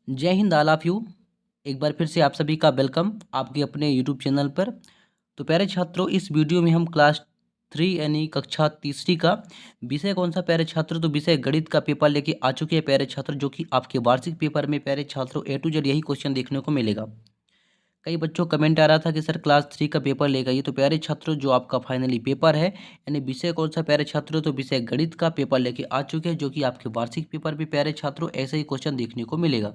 जय Hind all of you. एक बार फिर से आप सभी का वेलकम आपके अपने यूट्यूब चैनल पर। तो प्यारे छात्रों, इस वीडियो में हम क्लास 3 यानी कक्षा तीसरी का विषय कौन सा प्यारे छात्रों, तो विषय गणित का पेपर लेके आ चुके हैं प्यारे छात्र, जो कि आपके वार्षिक पेपर में प्यारे छात्रों ए टू जेड यही क्वेश्चन देखने को मिलेगा। कई बच्चों कमेंट आ रहा था कि सर क्लास 3 का पेपर लेगा ये, तो प्यारे छात्रों जो आपका फाइनली पेपर है यानी विषय कौन सा प्यारे छात्रों, तो विषय गणित का पेपर लेके आ चुके हैं, जो कि आपके वार्षिक पेपर में प्यारे छात्रों ऐसे ही क्वेश्चन देखने को मिलेगा।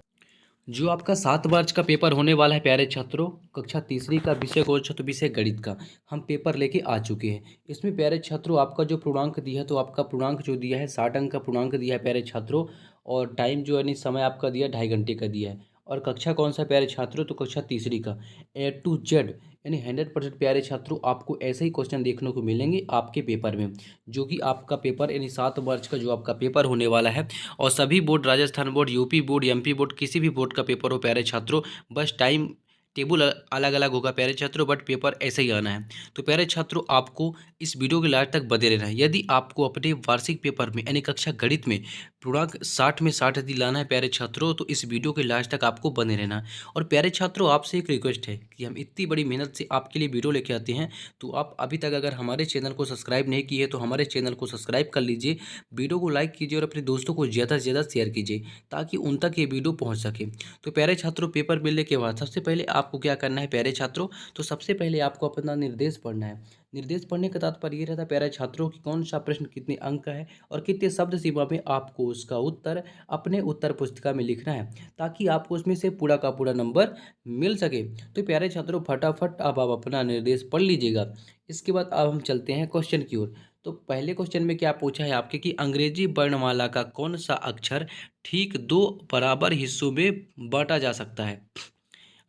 जो आपका 7 मार्च का पेपर होने वाला है प्यारे छात्रों, कक्षा तीसरी का विषय कौन सा, तो विषय गणित का हम पेपर लेके आ चुके हैं। इसमें प्यारे छात्रों आपका जो पूर्णांक दिया है, तो आपका पूर्णांक जो दिया है 60 अंक का पूर्णांक दिया है प्यारे छात्रों। और टाइम जो यानी समय आपका दिया 2.5 घंटे का दिया है। और कक्षा कौन सा प्यारे छात्रों, तो कक्षा तीसरी का A to Z यानी 100% प्यारे छात्रों आपको ऐसे ही क्वेश्चन देखने को मिलेंगे आपके पेपर में, जो कि आपका पेपर यानी 7 मार्च का जो आपका पेपर होने वाला है। और सभी board, Rajasthan board, UP board, MP board, किसी भी बोर्ड का पेपर हो प्यारे छात्रों, बस टाइम टेबल अलग अलग होगा प्यारे छात्रों, बट पेपर ऐसे ही आना है। तो प्यारे छात्रों आपको इस वीडियो के लास्ट तक बने रहना है। यदि आपको अपने वार्षिक पेपर में यानी कक्षा गणित में पूर्णांक 60 में 60 यदि लाना है प्यारे छात्रों, तो इस वीडियो के लास्ट तक आपको बने रहना है। और प्यारे छात्रों आपसे एक रिक्वेस्ट है कि हम इतनी बड़ी मेहनत से आपके लिए वीडियो लेके आते हैं, तो आप अभी तक अगर हमारे चैनल को सब्सक्राइब नहीं किए तो हमारे चैनल को सब्सक्राइब कर लीजिए, वीडियो को लाइक कीजिए और अपने दोस्तों को ज़्यादा से ज़्यादा शेयर कीजिए, ताकि उन तक ये वीडियो पहुंच सके। तो प्यारे छात्रों पेपर मिलने के बाद सबसे पहले आपको क्या करना है प्यारे छात्रों, तो सबसे पहले आपको अपना निर्देश पढ़ना है। निर्देश पढ़ने का तात्पर्य ये रहता है प्यारे छात्रों कि कौन सा प्रश्न कितने अंक का है और कितने शब्द सीमा में आपको उसका उत्तर अपने उत्तर पुस्तिका में लिखना है, ताकि आपको उसमें से पूरा का पूरा नंबर मिल सके। तो प्यारे छात्रों फटाफट अब आप अपना निर्देश पढ़ लीजिएगा। इसके बाद अब हम चलते हैं क्वेश्चन की ओर। तो पहले क्वेश्चन में क्या पूछा है आपके कि अंग्रेजी वर्णमाला का कौन सा अक्षर ठीक 2 बराबर हिस्सों में बांटा जा सकता है।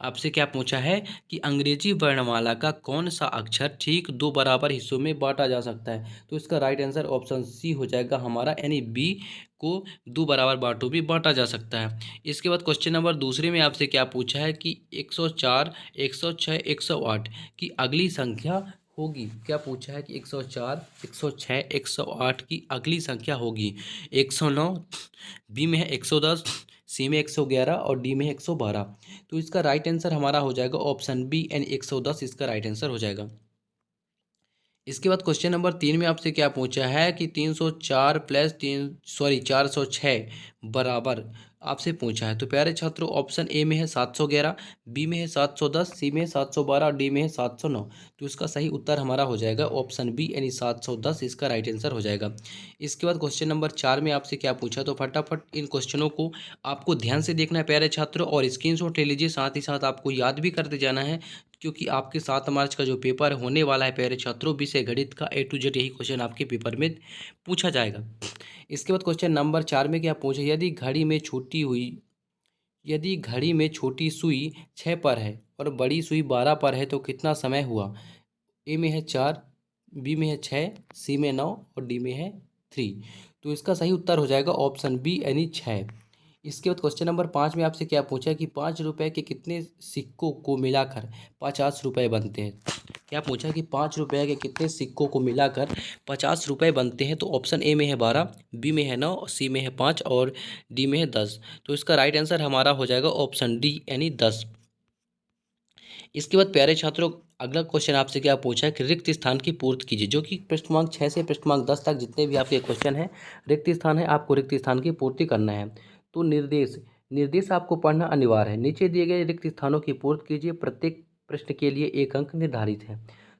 आपसे क्या पूछा है कि अंग्रेजी वर्णमाला का कौन सा अक्षर ठीक 2 बराबर हिस्सों में बांटा जा सकता है। तो इसका राइट आंसर ऑप्शन सी हो जाएगा हमारा, यानी बी को 2 बराबर बांटों में बांटा जा सकता है। इसके बाद क्वेश्चन नंबर दूसरे में आपसे क्या पूछा है कि 104, 106, 108 की अगली संख्या होगी। क्या पूछा है कि 104, 106, 108 की अगली संख्या होगी। 109, बी में है 110, सी में 111 और डी में है 112। तो इसका राइट आंसर हमारा हो जाएगा ऑप्शन बी एंड 110 इसका राइट आंसर हो जाएगा। इसके बाद क्वेश्चन नंबर 3 में आपसे क्या पूछा है कि 304 प्लस 406 बराबर आपसे पूछा है। तो प्यारे छात्रों ऑप्शन ए में है 711, बी में है 710, सी में है 712 और डी में है 709। तो इसका सही उत्तर हमारा हो जाएगा ऑप्शन बी यानी 710 इसका राइट आंसर हो जाएगा। इसके बाद क्वेश्चन नंबर 4 में आपसे क्या पूछा, तो फटाफट इन क्वेश्चनों को आपको ध्यान से देखना है प्यारे छात्रों, और स्क्रीनशॉट ले लीजिए, साथ ही साथ आपको याद भी करते जाना है, क्योंकि आपके 7 मार्च का जो पेपर होने वाला है प्यारे छात्रों विषय गणित का A to Z यही क्वेश्चन आपके पेपर में पूछा जाएगा। इसके बाद क्वेश्चन नंबर 4 में क्या पूछे, यदि घड़ी में छोटी सुई 6 पर है और बड़ी सुई 12 पर है तो कितना समय हुआ। ए में है 4, बी में है 6, सी में 9 और डी में है 3। तो इसका सही उत्तर हो जाएगा ऑप्शन बी यानी 6। इसके बाद क्वेश्चन नंबर 5 में आपसे क्या पूछा कि 5 रुपए के कितने सिक्कों को मिलाकर 50 रुपए बनते हैं। क्या पूछा कि 5 रुपए के कितने सिक्कों को मिलाकर 50 रुपए बनते हैं। तो ऑप्शन ए में है 12, बी में है 9, सी में है 5 और डी में है 10। तो इसका राइट आंसर हमारा हो जाएगा ऑप्शन डी यानी 10। इसके बाद प्यारे छात्रों अगला क्वेश्चन आपसे क्या पूछा है कि रिक्त स्थान की पूर्ति कीजिए, जो कि पृष्ठमांक 6 से पृष्ठमांक 10 तक जितने भी आपके क्वेश्चन हैं रिक्त स्थान है, आपको रिक्त स्थान की पूर्ति करना है। तो निर्देश निर्देश आपको पढ़ना अनिवार्य है। नीचे दिए गए रिक्त स्थानों की पूर्ति कीजिए, प्रत्येक प्रश्न के लिए 1 अंक निर्धारित है।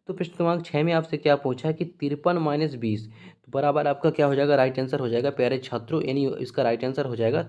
तो पृष्ठमांक 6 में आपसे क्या पूछा है कि 53 - 20 तो बराबर आपका क्या हो जाएगा, राइट आंसर हो जाएगा प्यारे छात्रों, यानी इसका राइट आंसर हो जाएगा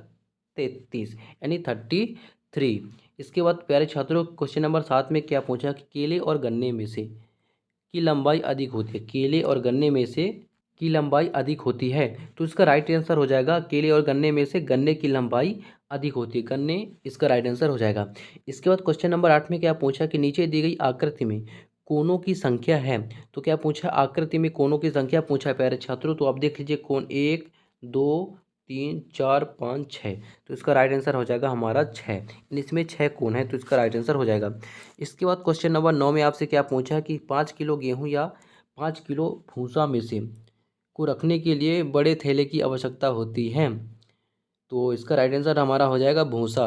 33 यानी 33। इसके बाद प्यारे छात्रों क्वेश्चन नंबर 7 में क्या पूछा कि केले और गन्ने में से की लंबाई अधिक होती है। केले और गन्ने में से की लंबाई अधिक होती है। तो इसका राइट आंसर हो जाएगा केले और गन्ने में से गन्ने की लंबाई अधिक होती है, गन्ने इसका राइट आंसर हो जाएगा। इसके बाद क्वेश्चन नंबर 8 में क्या पूछा कि नीचे दी गई आकृति में कोनों की संख्या है। तो क्या पूछा, आकृति में कोनों की संख्या पूछा है प्यारे छात्रों। तो आप देख लीजिए कोण 1, 2, 3, 4, 5, 6। तो इसका राइट आंसर हो जाएगा हमारा 6, इसमें 6 कोण है, तो इसका राइट आंसर हो जाएगा। इसके बाद क्वेश्चन नंबर 9 में आपसे क्या पूछा है कि 5 किलो गेहूं या 5 किलो भूसा में से को रखने के लिए बड़े थैले की आवश्यकता होती है। तो इसका राइट आंसर हमारा हो जाएगा भूसा।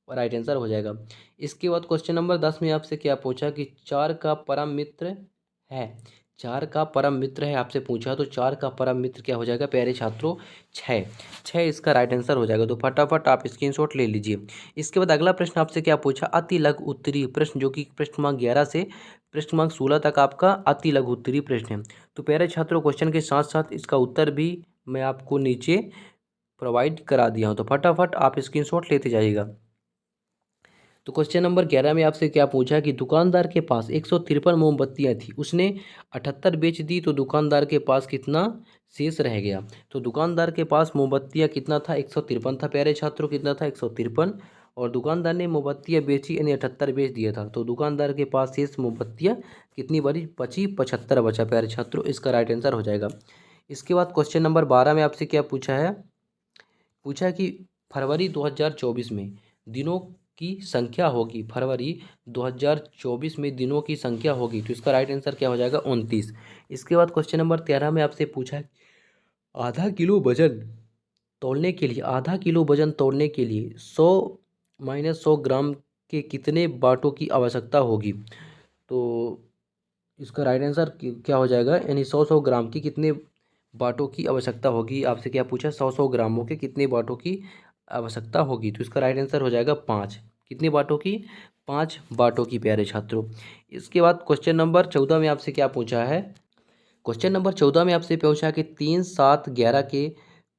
राइट आंसर हो जाएगा। इसके बाद क्वेश्चन नंबर 10 में आपसे क्या पूछा कि 4 का परम मित्र है। 4 का परम मित्र है आपसे पूछा, तो 4 का परम मित्र क्या हो जाएगा प्यारे छात्रों? 6। 6 इसका राइट आंसर हो जाएगा। तो फटाफट आप स्क्रीनशॉट ले लीजिए। इसके बाद अगला प्रश्न आपसे क्या पूछा, अति लघु उत्तरीय प्रश्न, जो कि पृष्ठ क्रमांक 11 से पृष्ठ क्रमांक 16 तक आपका अति लघु उत्तरीय प्रश्न है। तो प्यारे छात्रों क्वेश्चन के साथ साथ इसका उत्तर भी मैं आपको नीचे प्रोवाइड करा दिया हूँ, तो फटाफट आप स्क्रीनशॉट लेते जाइएगा। तो क्वेश्चन नंबर 11 में आपसे क्या पूछा कि दुकानदार के पास 153 मोमबत्तियां थी, उसने 78 बेच दी, तो दुकानदार के पास कितना शेष रह गया? तो दुकानदार के पास मोमबत्तियां कितना था? 153 था प्यारे छात्रों, कितना था? 153। और दुकानदार ने मोमबत्तियां बेची यानी 78 बेच दिया था, तो दुकानदार के पास शेष मोमबत्तियां कितनी बची? 75 बचा प्यारे छात्रों, इसका राइट आंसर हो जाएगा। इसके बाद क्वेश्चन नंबर 12 में आपसे क्या पूछा है, पूछा कि फरवरी 2024 में दिनों की संख्या होगी, फरवरी 2024 में दिनों की संख्या होगी, तो इसका राइट आंसर क्या हो जाएगा? 29। इसके बाद क्वेश्चन नंबर 13 में आपसे पूछा है आधा किलो वजन तोलने के लिए, आधा किलो वजन तोलने के लिए 100 माइनस 100 ग्राम के कितने बाटों की आवश्यकता होगी? तो इसका राइट आंसर क्या हो जाएगा, यानी 100 ग्राम की कितने बाटों की आवश्यकता होगी? आपसे क्या पूछा, 100 ग्रामों के कितने बाटों की आवश्यकता होगी? तो इसका राइट आंसर हो जाएगा 5। कितने बाटों की? 5 बाटों की प्यारे छात्रों। इसके बाद क्वेश्चन नंबर 14 में आपसे क्या पूछा है, क्वेश्चन नंबर 14 में आपसे पूछा कि 3, 7, 11 के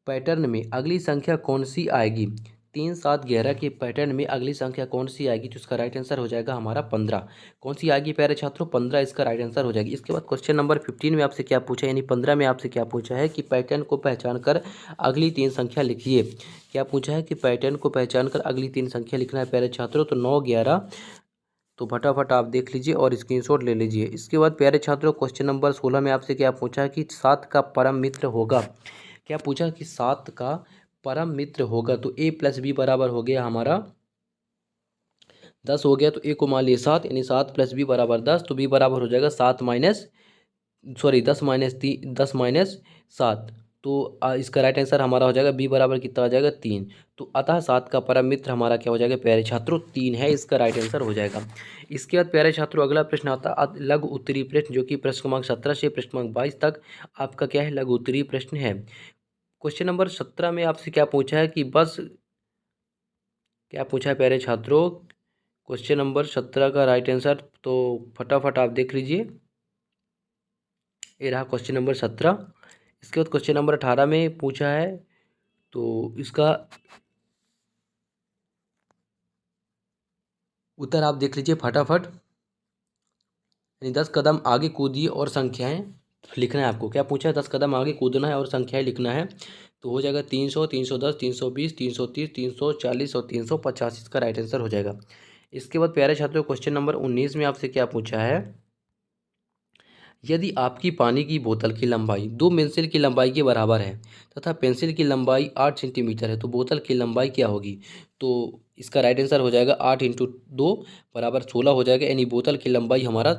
पैटर्न में अगली संख्या कौन सी आएगी? 3, 7, 11 के पैटर्न में अगली संख्या कौन सी आएगी? तो इसका राइट आंसर हो जाएगा हमारा 15। कौन सी आएगी प्यारे छात्रों? 15 इसका राइट आंसर हो जाएगी। इसके बाद क्वेश्चन नंबर 15 में आपसे क्या पूछा, यानी 15 में आपसे क्या पूछा है कि पैटर्न को पहचान कर अगली 3 संख्या लिखिए। क्या पूछा है कि पैटर्न को पहचान कर अगली 3 संख्या लिखना है प्यारे छात्रों, तो 9, 11। तो फटाफट आप देख लीजिए और स्क्रीनशॉट ले लीजिए। इसके बाद प्यारे छात्रों क्वेश्चन नंबर 16 में आपसे क्या पूछा है कि 7 का परम मित्र होगा। क्या पूछा कि 7 का परम मित्र होगा, तो a प्लस बी बराबर हो गया हमारा 10 हो गया, तो a को मान लिए 7, यानी 7 प्लस बी बराबर 10, तो b बराबर हो जाएगा 7 माइनस 10 माइनस 7। तो इसका राइट आंसर हमारा हो जाएगा बी बराबर कितना आ जाएगा? 3। तो अतः 7 का परम मित्र हमारा क्या हो जाएगा प्यारे छात्रों? 3 है, इसका राइट आंसर हो जाएगा। इसके बाद प्यारे छात्रों अगला प्रश्न आता है लघु उत्तरीय प्रश्न, जो कि प्रश्न क्रमांक 17 से प्रश्न क्रमांक 22 तक आपका क्या है? लघु उत्तरीय प्रश्न है। क्वेश्चन नंबर 17 में आपसे क्या पूछा है कि बस, क्या पूछा है प्यारे छात्रों? क्वेश्चन नंबर 17 का राइट आंसर तो फटाफट आप देख लीजिए, ये रहा क्वेश्चन नंबर 17। इसके बाद क्वेश्चन नंबर 18 में पूछा है, तो इसका उत्तर आप देख लीजिए फटाफट। यानी 10 कदम आगे कूदिए और संख्याएं लिखना है आपको। क्या पूछा है? 10 कदम आगे कूदना है और संख्याएं लिखना है, तो हो जाएगा 300, 310, 320, 330, 340 और 350, इसका राइट आंसर हो जाएगा। इसके बाद प्यारे छात्रों क्वेश्चन नंबर 19 में आपसे क्या पूछा है, यदि आपकी पानी की बोतल की लंबाई 2 पेंसिल की लंबाई के बराबर है तथा पेंसिल की लंबाई 8 सेंटीमीटर है, तो बोतल की लंबाई क्या होगी? तो इसका राइट आंसर हो जाएगा 8 इंटू 2 बराबर 16 हो जाएगा, यानी बोतल की लंबाई हमारा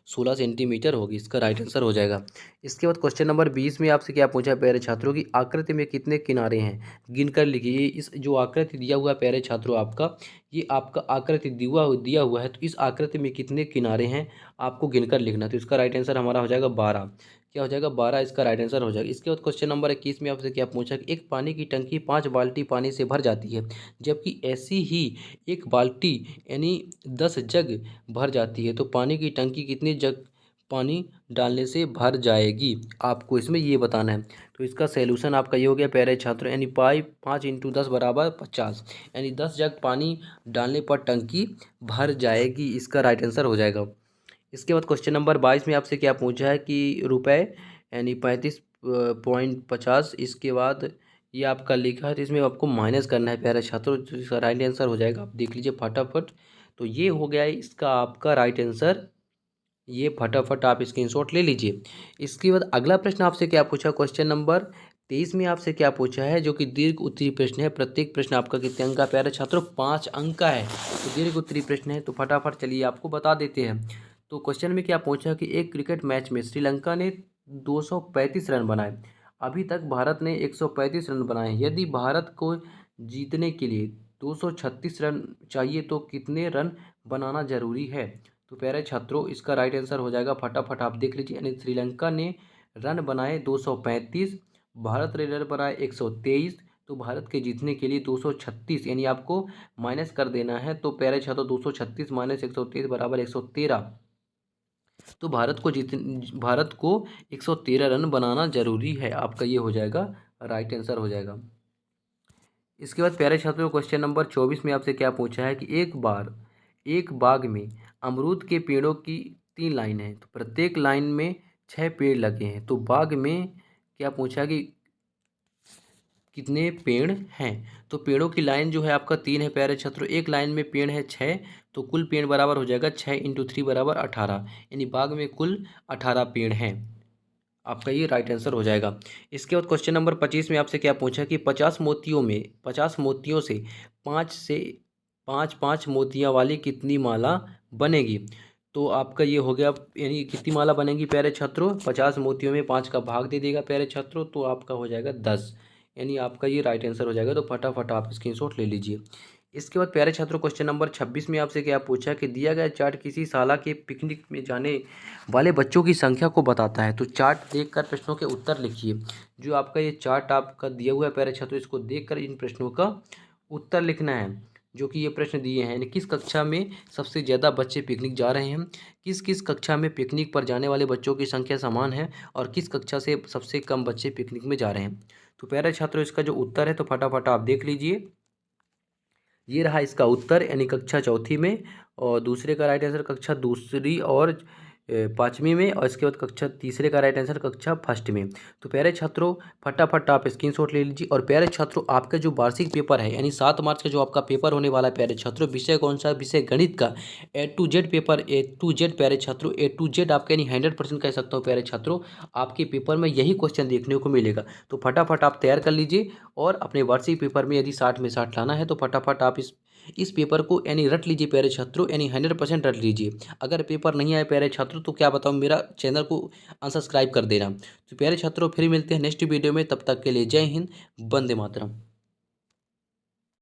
16 सेंटीमीटर होगी, इसका राइट आंसर हो जाएगा। इसके बाद क्वेश्चन नंबर 20 में आपसे क्या पूछा है प्यारे छात्रों की आकृति में कितने किनारे हैं, गिनकर लिखिए। इस जो आकृति दिया हुआ है प्यारे छात्रों आपका, ये आपका आकृति दिया हुआ है, तो इस आकृति में कितने किनारे हैं आपको गिनकर लिखना है, तो इसका राइट आंसर हमारा हो जाएगा 12। क्या हो जाएगा? 12 इसका राइट आंसर हो जाएगा। इसके बाद क्वेश्चन नंबर 21 में आपसे क्या पूछा कि एक पानी की टंकी 5 बाल्टी पानी से भर जाती है, जबकि ऐसी ही एक बाल्टी यानी 10 जग भर जाती है, तो पानी की टंकी कितनी जग पानी डालने से भर जाएगी, आपको इसमें ये बताना है। तो इसका सैल्यूशन आपका ये हो गया प्यारे छात्रों, यानी 5 इंटू 10 बराबर 50, यानी 10 जग पानी डालने पर टंकी भर जाएगी, इसका राइट आंसर हो जाएगा। इसके बाद क्वेश्चन नंबर 22 में आपसे क्या पूछा है कि रुपए यानी 35.50, इसके बाद ये आपका लिखा है, तो इसमें आपको माइनस करना है प्यारे छात्रों, तो इसका राइट आंसर हो जाएगा, आप देख लीजिए फटाफट। तो ये हो गया है इसका आपका राइट आंसर, ये फटाफट आप स्क्रीनशॉट ले लीजिए। इसके बाद अगला प्रश्न आपसे क्या पूछा, क्वेश्चन नंबर 23 में आपसे क्या पूछा है, जो कि दीर्घ उत्तरीय प्रश्न है। प्रत्येक प्रश्न आपका कितने अंक का प्यारे छात्रों? 5 अंक का है, तो दीर्घ उत्तरीय प्रश्न है, तो फटाफट चलिए आपको बता देते हैं। तो क्वेश्चन में क्या पूछा कि एक क्रिकेट मैच में श्रीलंका ने 235 रन बनाए, अभी तक भारत ने 135 रन बनाए, यदि भारत को जीतने के लिए 236 रन चाहिए तो कितने रन बनाना जरूरी है? तो प्यारे छात्रों इसका राइट आंसर हो जाएगा, फटाफट आप देख लीजिए, यानी श्रीलंका ने रन बनाए 235, भारत ने रन बनाए 123। तो भारत के जीतने के लिए 236 यानी आपको माइनस कर देना है। तो प्यारे छात्रों 236 माइनस 123 बराबर 113। तो भारत को 113 रन बनाना जरूरी है। आपका ये हो जाएगा राइट आंसर हो जाएगा। इसके बाद प्यारे छात्रों क्वेश्चन नंबर 24 में आपसे क्या पूछा है कि एक बाग में अमरूद के पेड़ों की 3 लाइन है, तो प्रत्येक लाइन में 6 पेड़ लगे हैं, तो बाग में क्या पूछा कि कितने पेड़ हैं? तो पेड़ों की लाइन जो है आपका 3 है प्यारे छात्रों, एक लाइन में पेड़ है 6, तो कुल पेड़ बराबर हो जाएगा 6 × 3 बराबर 18, यानी बाग में कुल 18 पेड़ हैं। आपका ये राइट आंसर हो जाएगा। इसके बाद क्वेश्चन नंबर 25 में आपसे क्या पूछा कि 50 मोतियों से 5 मोतियाँ वाली कितनी माला बनेगी? तो आपका ये हो गया, यानी कितनी माला बनेगी प्यारे छात्रों? 50 मोतियों में 5 का भाग दे देगा प्यारे छात्रों, तो आपका हो जाएगा 10, यानी आपका ये राइट आंसर हो जाएगा। तो फटाफट आप स्क्रीनशॉट ले लीजिए। इसके बाद प्यारे छात्रों क्वेश्चन नंबर 26 में आपसे क्या पूछा कि दिया गया चार्ट किसी शाला के पिकनिक में जाने वाले बच्चों की संख्या को बताता है। तो चार्ट देखकर प्रश्नों के उत्तर लिखिए। जो आपका ये चार्ट आपका दिया हुआ है प्यारे छात्रों, इसको देखकर इन प्रश्नों का उत्तर लिखना है जो कि ये प्रश्न दिए हैं। किस कक्षा में सबसे ज़्यादा बच्चे पिकनिक जा रहे हैं? किस किस कक्षा में पिकनिक पर जाने वाले बच्चों की संख्या समान है? और किस कक्षा से सबसे कम बच्चे पिकनिक में जा रहे हैं? तो प्यारे छात्रों इसका जो उत्तर है तो फटाफट आप देख लीजिए। ये रहा इसका उत्तर, यानी कक्षा चौथी में, और दूसरे का राइट आंसर कक्षा दूसरी और 5वीं में, और इसके बाद कक्षा तीसरे का राइट आंसर कक्षा फर्स्ट में। तो प्यारे छात्रों फटाफट आप स्क्रीनशॉट ले लीजिए। और प्यारे छात्रों आपका जो वार्षिक पेपर है, यानी 7 मार्च का जो आपका पेपर होने वाला है प्यारे छात्रों, विषय कौन सा? विषय गणित का A to Z paper, A to Z प्यारे छात्रों, A to Z आपका यानी 100% कह सकता हूँ प्यारे छात्रों, आपके पेपर में यही क्वेश्चन देखने को मिलेगा। तो फटाफट आप तैयार कर लीजिए, और अपने वार्षिक पेपर में यदि 60 में 60 लाना है तो फटाफट आप इस पेपर को यानी रट लीजिए प्यारे छात्रों, यानी 100% रट लीजिए। अगर पेपर नहीं आए प्यारे छात्रों तो क्या बताऊँ, मेरा चैनल को अनसब्सक्राइब कर देना। तो प्यारे छात्रों फिर मिलते हैं नेक्स्ट वीडियो में, तब तक के लिए जय हिंद, वंदे मातरम।